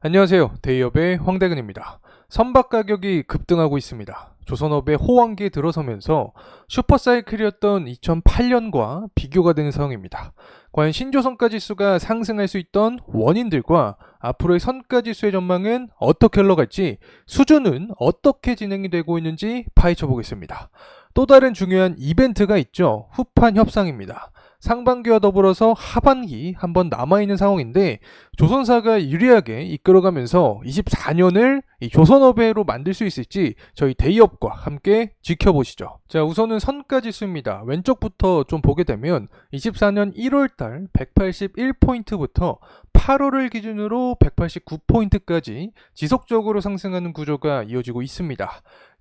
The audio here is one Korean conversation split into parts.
안녕하세요. 데이업의 황대근입니다. 선박 가격이 급등하고 있습니다. 조선업의 호황기에 들어서면서 슈퍼사이클이었던 2008년과 비교가 되는 상황입니다. 과연 신조선가 지수가 상승할 수 있던 원인들과 앞으로의 선가 지수의 전망은 어떻게 흘러갈지, 수준은 어떻게 진행이 되고 있는지 파헤쳐 보겠습니다. 또 다른 중요한 이벤트가 있죠. 후판 협상입니다. 상반기와 더불어서 하반기 한번 남아있는 상황인데, 조선사가 유리하게 이끌어가면서 24년을 이 조선업회로 만들 수 있을지 저희 데이업과 함께 지켜보시죠. 자, 우선은 선가지수입니다. 왼쪽부터 좀 보게 되면 24년 1월달 181포인트부터 8월을 기준으로 189포인트까지 지속적으로 상승하는 구조가 이어지고 있습니다.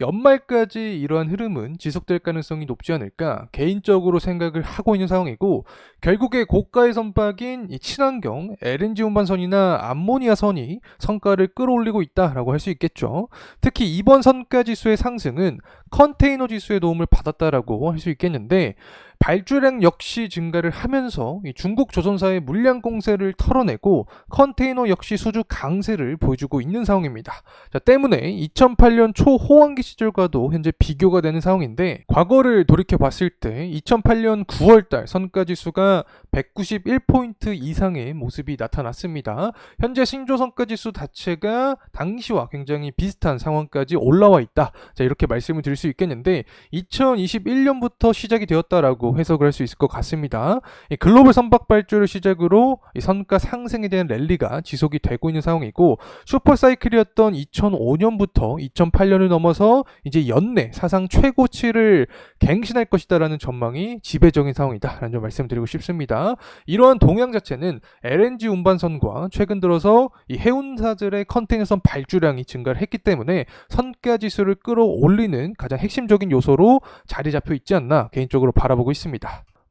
연말까지 이러한 흐름은 지속될 가능성이 높지 않을까 개인적으로 생각을 하고 있는 상황이고, 결국에 고가의 선박인 이 친환경 LNG 운반선이나 암모니아선이 성과를 끌어올리고 있다라고 할 수 있겠죠. 특히 이번 선가 지수의 상승은 컨테이너 지수의 도움을 받았다라고 할 수 있겠는데, 발주량 역시 증가를 하면서 이 중국 조선사의 물량 공세를 털어내고 컨테이너 역시 수주 강세를 보여주고 있는 상황입니다. 자, 때문에 2008년 초호황기 시절과도 현재 비교가 되는 상황인데, 과거를 돌이켜 봤을 때 2008년 9월달 선가지수가 191포인트 이상의 모습이 나타났습니다. 현재 신조선가지수 자체가 당시와 굉장히 비슷한 상황까지 올라와 있다. 자, 이렇게 말씀을 드릴 수 있겠는데, 2021년부터 시작이 되었다라고 해석을 할 수 있을 것 같습니다. 이 글로벌 선박 발주를 시작으로 이 선가 상승에 대한 랠리가 지속이 되고 있는 상황이고, 슈퍼사이클이었던 2005년부터 2008년을 넘어서 이제 연내 사상 최고치를 갱신할 것이다라는 전망이 지배적인 상황이다라는 점 말씀드리고 싶습니다. 이러한 동향 자체는 LNG 운반선과 최근 들어서 이 해운사들의 컨테이너선 발주량이 증가를 했기 때문에 선가 지수를 끌어올리는 가장 핵심적인 요소로 자리 잡혀 있지 않나 개인적으로 바라보고 있습니다.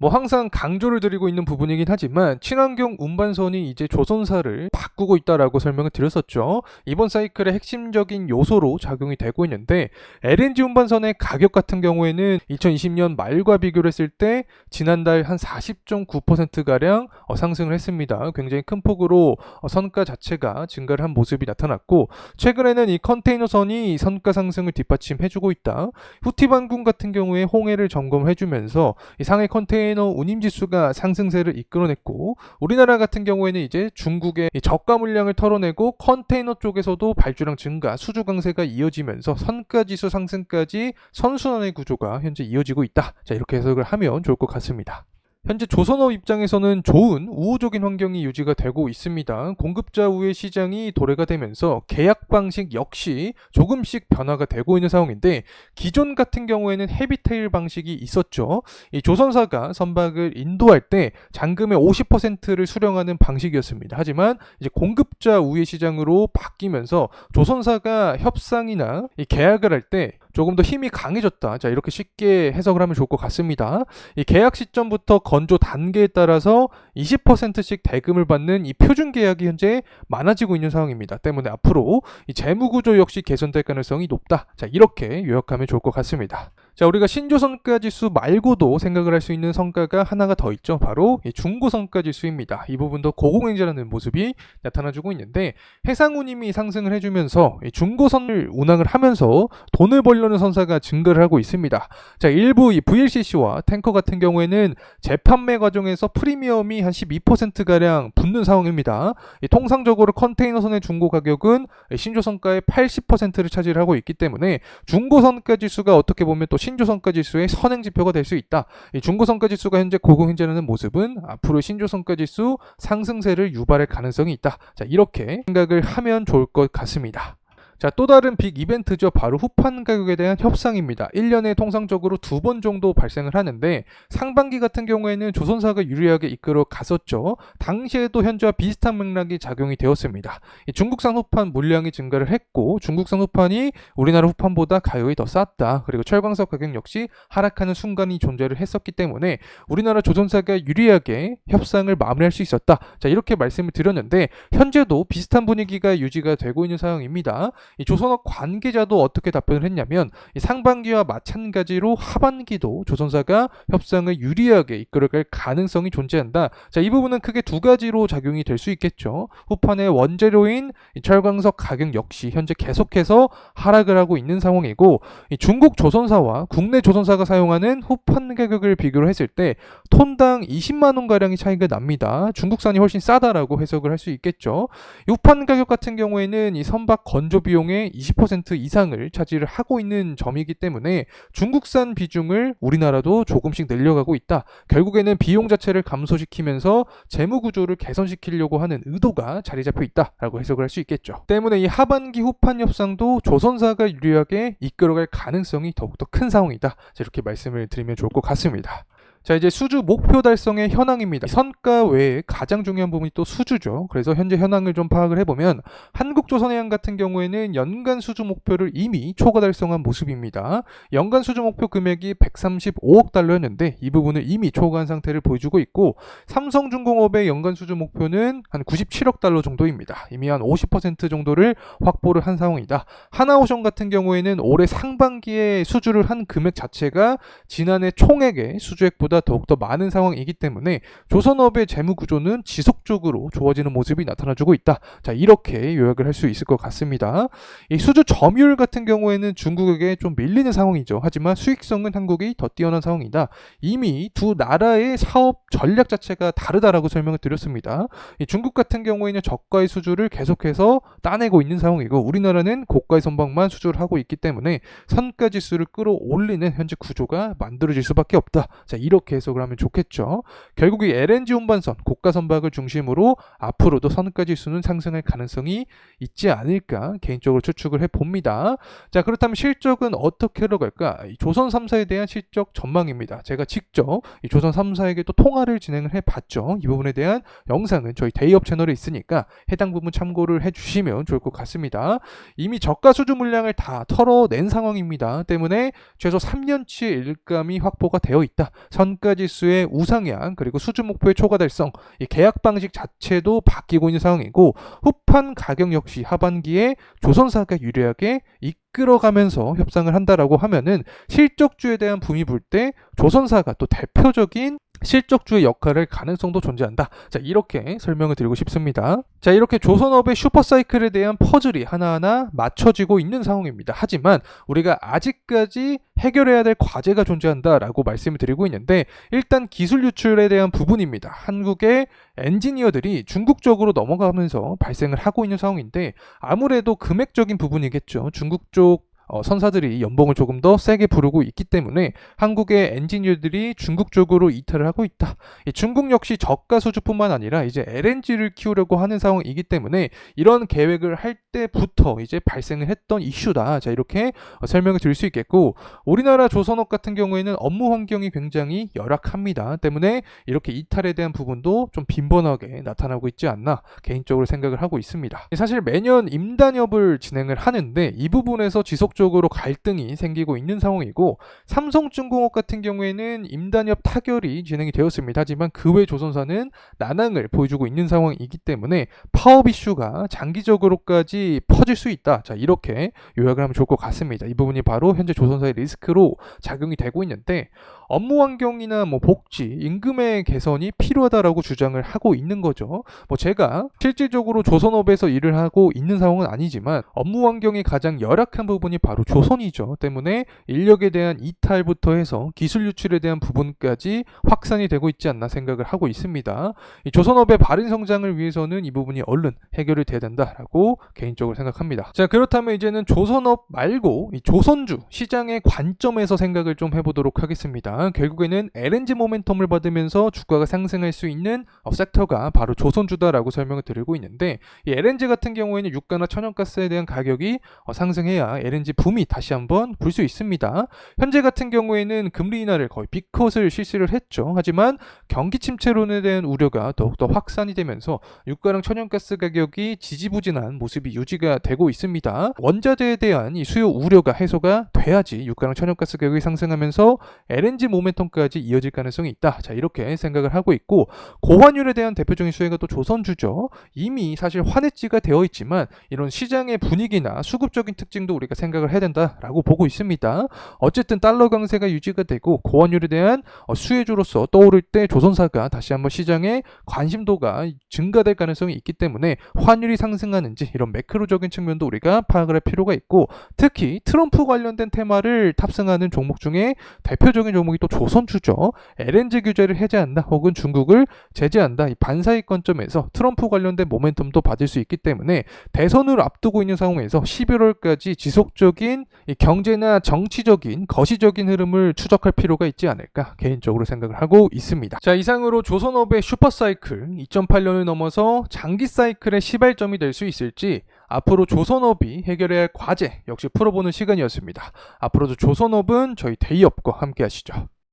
항상 강조를 드리고 있는 부분이긴 하지만, 친환경 운반선이 이제 조선사를 바꾸고 있다라고 설명을 드렸었죠. 이번 사이클의 핵심적인 요소로 작용이 되고 있는데, LNG 운반선의 가격 같은 경우에는 2020년 말과 비교를 했을 때 지난달 한 40.9%가량 상승을 했습니다. 굉장히 큰 폭으로 선가 자체가 증가를 한 모습이 나타났고, 최근에는 이 컨테이너선이 선가 상승을 뒷받침해주고 있다. 후티반군 같은 경우에 홍해를 점검을 해주면서 이 상해 컨테이너 운임지수가 상승세를 이끌어냈고, 우리나라 같은 경우에는 이제 중국의 저가 물량을 털어내고 컨테이너 쪽에서도 발주량 증가, 수주 강세가 이어지면서 선가지수 상승까지 선순환의 구조가 현재 이어지고 있다. 자, 이렇게 해석을 하면 좋을 것 같습니다. 현재 조선업 입장에서는 좋은 우호적인 환경이 유지가 되고 있습니다. 공급자 우회 시장이 도래가 되면서 계약 방식 역시 조금씩 변화가 되고 있는 상황인데, 기존 같은 경우에는 헤비테일 방식이 있었죠. 이 조선사가 선박을 인도할 때 잔금의 50%를 수령하는 방식이었습니다. 하지만 이제 공급자 우회 시장으로 바뀌면서 조선사가 협상이나 이 계약을 할 때 조금 더 힘이 강해졌다. 자, 이렇게 쉽게 해석을 하면 좋을 것 같습니다. 이 계약 시점부터 건조 단계에 따라서 20%씩 대금을 받는 이 표준 계약이 현재 많아지고 있는 상황입니다. 때문에 앞으로 이 재무 구조 역시 개선될 가능성이 높다. 자, 이렇게 요약하면 좋을 것 같습니다. 자, 우리가 신조선가 지수 말고도 생각을 할 수 있는 성과가 하나가 더 있죠. 바로 이 중고선가 지수입니다. 이 부분도 고공행진하는 모습이 나타나주고 있는데, 해상운임이 상승을 해주면서 이 중고선을 운항을 하면서 돈을 벌려는 선사가 증가를 하고 있습니다. 자, 일부 이 VLCC와 탱커 같은 경우에는 재판매 과정에서 프리미엄이 한 12%가량 붙는 상황입니다. 통상적으로 컨테이너선의 중고 가격은 신조선가의 80%를 차지하고 있기 때문에 중고선가 지수가 어떻게 보면 또 신조선가 지수의 선행지표가 될 수 있다. 이 중고선가 지수가 현재 고공행진하는 모습은 앞으로 신조선가 지수 상승세를 유발할 가능성이 있다. 자, 이렇게 생각을 하면 좋을 것 같습니다. 자, 또 다른 빅 이벤트죠. 바로 후판 가격에 대한 협상입니다. 1년에 통상적으로 2번 정도 발생을 하는데, 상반기 같은 경우에는 조선사가 유리하게 이끌어 갔었죠. 당시에도 현재와 비슷한 맥락이 작용이 되었습니다. 중국산 후판 물량이 증가를 했고, 중국산 후판이 우리나라 후판보다 가격이 더 쌌다. 그리고 철광석 가격 역시 하락하는 순간이 존재를 했었기 때문에 우리나라 조선사가 유리하게 협상을 마무리할 수 있었다. 자, 이렇게 말씀을 드렸는데, 현재도 비슷한 분위기가 유지가 되고 있는 상황입니다. 이 조선업 관계자도 어떻게 답변을 했냐면 이 상반기와 마찬가지로 하반기도 조선사가 협상을 유리하게 이끌어갈 가능성이 존재한다. 자, 이 부분은 크게 두 가지로 작용이 될 수 있겠죠. 후판의 원재료인 이 철광석 가격 역시 현재 계속해서 하락을 하고 있는 상황이고, 이 중국 조선사와 국내 조선사가 사용하는 후판 가격을 비교를 했을 때 톤당 20만 원 가량의 차이가 납니다. 중국산이 훨씬 싸다라고 해석을 할 수 있겠죠. 후판 가격 같은 경우에는 이 선박 건조 비용의 20% 이상을 차지를 하고 있는 점이기 때문에 중국산 비중을 우리나라도 조금씩 늘려가고 있다. 결국에는 비용 자체를 감소시키면서 재무 구조를 개선시키려고 하는 의도가 자리 잡혀 있다라고 해석을 할 수 있겠죠. 때문에 이 하반기 후판 협상도 조선사가 유리하게 이끌어갈 가능성이 더욱더 큰 상황이다. 자, 이렇게 말씀을 드리면 좋을 것 같습니다. 자, 이제 수주 목표 달성의 현황입니다. 선가 외에 가장 중요한 부분이 또 수주죠. 그래서 현재 현황을 좀 파악을 해보면 한국조선해양 같은 경우에는 연간 수주 목표를 이미 초과 달성한 모습입니다. 연간 수주 목표 금액이 135억 달러였는데 이 부분을 이미 초과한 상태를 보여주고 있고, 삼성중공업의 연간 수주 목표는 한 97억 달러 정도입니다. 이미 한 50% 정도를 확보를 한 상황이다. 하나오션 같은 경우에는 올해 상반기에 수주를 한 금액 자체가 지난해 총액의 수주액보다 더욱더 많은 상황이기 때문에 조선업의 재무 구조는 지속적으로 좋아지는 모습이 나타나주고 있다. 자, 이렇게 요약을 할 수 있을 것 같습니다. 이 수주 점유율 같은 경우에는 중국에게 좀 밀리는 상황이죠. 하지만 수익성은 한국이 더 뛰어난 상황이다. 이미 두 나라의 사업 전략 자체가 다르다라고 설명을 드렸습니다. 이 중국 같은 경우에는 저가의 수주를 계속해서 따내고 있는 상황이고, 우리나라는 고가의 선박만 수주를 하고 있기 때문에 선가 지수를 끌어올리는 현재 구조가 만들어질 수밖에 없다. 자, 이렇게 해석을 하면 좋겠죠. 결국 이 LNG 운반선, 고가 선박을 중심으로 앞으로도 선가 지수는 상승할 가능성이 있지 않을까 개인적으로 추측을 해봅니다. 자, 그렇다면 실적은 어떻게 흘러갈까? 이 조선 3사에 대한 실적 전망입니다. 제가 직접 이 조선 3사에게 또 통화를 진행을 해봤죠. 이 부분에 대한 영상은 저희 데이업 채널에 있으니까 해당 부분 참고를 해주시면 좋을 것 같습니다. 이미 저가 수주 물량을 다 털어낸 상황입니다. 때문에 최소 3년치의 일감이 확보가 되어 있다. 선가 지수의 우상향, 그리고 수주 목표의 초과 달성, 이 계약 방식 자체도 바뀌고 있는 상황이고, 후판 가격 역시 하반기에 조선사가 유리하게 이끌어가면서 협상을 한다라고 하면은 실적주에 대한 붐이 불 때 조선사가 또 대표적인 실적주의 역할을 할 가능성도 존재한다. 자, 이렇게 설명을 드리고 싶습니다. 자, 이렇게 조선업의 슈퍼사이클에 대한 퍼즐이 하나하나 맞춰지고 있는 상황입니다. 하지만 우리가 아직까지 해결해야 될 과제가 존재한다라고 말씀을 드리고 있는데, 일단 기술 유출에 대한 부분입니다. 한국의 엔지니어들이 중국 쪽으로 넘어가면서 발생을 하고 있는 상황인데, 아무래도 금액적인 부분이겠죠. 중국 쪽 선사들이 연봉을 조금 더 세게 부르고 있기 때문에 한국의 엔지니어들이 중국 쪽으로 이탈을 하고 있다. 중국 역시 저가 수주뿐만 아니라 이제 LNG를 키우려고 하는 상황이기 때문에 이런 계획을 할 때부터 이제 발생을 했던 이슈다. 자, 이렇게 설명을 드릴 수 있겠고, 우리나라 조선업 같은 경우에는 업무 환경이 굉장히 열악합니다. 때문에 이렇게 이탈에 대한 부분도 좀 빈번하게 나타나고 있지 않나 개인적으로 생각을 하고 있습니다. 사실 매년 임단협을 진행을 하는데 이 부분에서 지속적으로 갈등이 생기고 있는 상황이고, 삼성중공업 같은 경우에는 임단협 타결이 진행이 되었습니다. 하지만 그 외 조선사는 난항을 보여주고 있는 상황이기 때문에 파업 이슈가 장기적으로까지 퍼질 수 있다. 자, 이렇게 요약을 하면 좋을 것 같습니다. 이 부분이 바로 현재 조선사의 리스크로 작용이 되고 있는데, 업무 환경이나 복지, 임금의 개선이 필요하다라고 주장을 하고 있는 거죠. 제가 실질적으로 조선업에서 일을 하고 있는 상황은 아니지만 업무 환경이 가장 열악한 부분이 바로 조선이죠. 때문에 인력에 대한 이탈부터 해서 기술 유출에 대한 부분까지 확산이 되고 있지 않나 생각을 하고 있습니다. 이 조선업의 바른 성장을 위해서는 이 부분이 얼른 해결이 돼야 된다라고 개인적으로 생각합니다. 자, 그렇다면 이제는 조선업 말고 이 조선주 시장의 관점에서 생각을 좀 해보도록 하겠습니다. 결국에는 LNG 모멘텀을 받으면서 주가가 상승할 수 있는 섹터가 바로 조선주다라고 설명을 드리고 있는데, 이 LNG 같은 경우에는 유가나 천연가스에 대한 가격이 상승해야 LNG 붐이 다시 한번 불 수 있습니다. 현재 같은 경우에는 금리 인하를 거의 빅컷을 실시를 했죠. 하지만 경기 침체론에 대한 우려가 더욱더 확산이 되면서 유가랑 천연가스 가격이 지지부진한 모습이 유지가 되고 있습니다. 원자재에 대한 이 수요 우려가 해소가 돼야지 유가랑 천연가스 가격이 상승하면서 LNG LNG 모멘텀까지 이어질 가능성이 있다. 자, 이렇게 생각을 하고 있고, 고환율에 대한 대표적인 수혜가 또 조선주죠. 이미 사실 환해지가 되어 있지만 이런 시장의 분위기나 수급적인 특징도 우리가 생각을 해야 된다라고 보고 있습니다. 어쨌든 달러 강세가 유지가 되고 고환율에 대한 수혜주로서 떠오를 때 조선사가 다시 한번 시장의 관심도가 증가될 가능성이 있기 때문에 환율이 상승하는지 이런 매크로적인 측면도 우리가 파악을 할 필요가 있고, 특히 트럼프 관련된 테마를 탑승하는 종목 중에 대표적인 종목이 또 조선주죠. LNG 규제를 해제한다 혹은 중국을 제재한다, 이 반사이권점에서 트럼프 관련된 모멘텀도 받을 수 있기 때문에 대선을 앞두고 있는 상황에서 11월까지 지속적인 이 경제나 정치적인 거시적인 흐름을 추적할 필요가 있지 않을까 개인적으로 생각을 하고 있습니다. 자, 이상으로 조선업의 슈퍼사이클 2008년을 넘어서 장기 사이클의 시발점이 될 수 있을지, 앞으로 조선업이 해결해야 할 과제 역시 풀어보는 시간이었습니다. 앞으로도 조선업은 저희 데이업과 함께 하시죠.